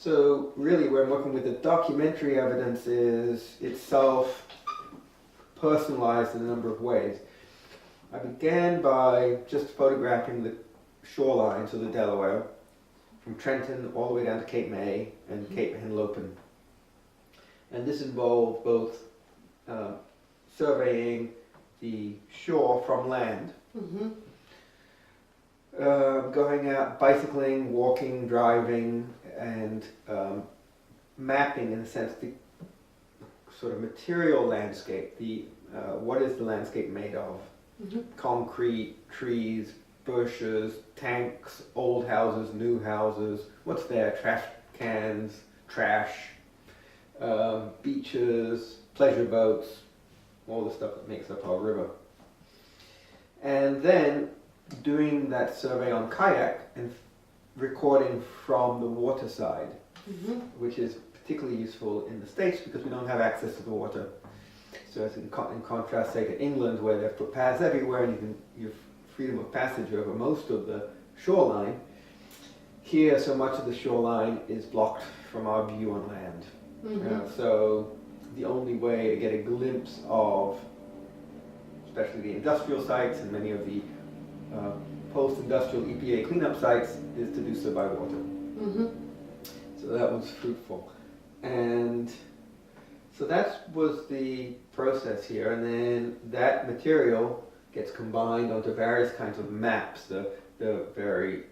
So really, when working with the documentary evidence is itself personalized in a number of ways. I began by just photographing the shorelines of the Delaware, from Trenton all the way down to Cape May and Cape Henlopen. And this involved both surveying the shore from land, going out bicycling, walking, driving, and mapping, in a sense, the sort of material landscape. What is the landscape made of? Concrete, trees, bushes, tanks, old houses, new houses. What's there? Trash cans, trash, beaches, pleasure boats, all the stuff that makes up our river. And then doing that survey on kayak and recording from the water side, which is particularly useful in the States because we don't have access to the water. So it's in contrast, say, to England, where they've put paths everywhere and you have freedom of passage over most of the shoreline. Here, so much of the shoreline is blocked from our view on land. So the only way to get a glimpse of, especially the industrial sites and many of the post-industrial EPA cleanup sites, is to do so by water. So that was fruitful. And so that was the process here, and then that material gets combined onto various kinds of maps. The very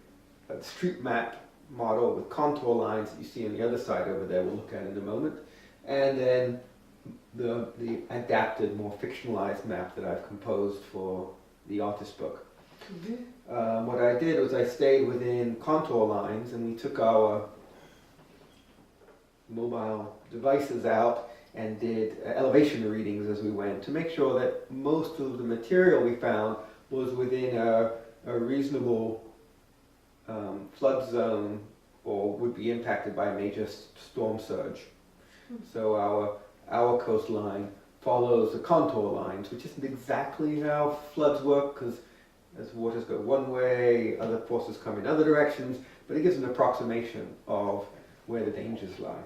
street map model with contour lines that you see on the other side over there, we'll look at in a moment. And then the adapted, more fictionalized map that I've composed for the artist book. What I did was I stayed within contour lines, and we took our mobile devices out and did elevation readings as we went to make sure that most of the material we found was within a reasonable flood zone or would be impacted by a major storm surge. So our coastline follows the contour lines, which isn't exactly how floods work, because as waters go one way, other forces come in other directions, but it gives an approximation of where the dangers lie.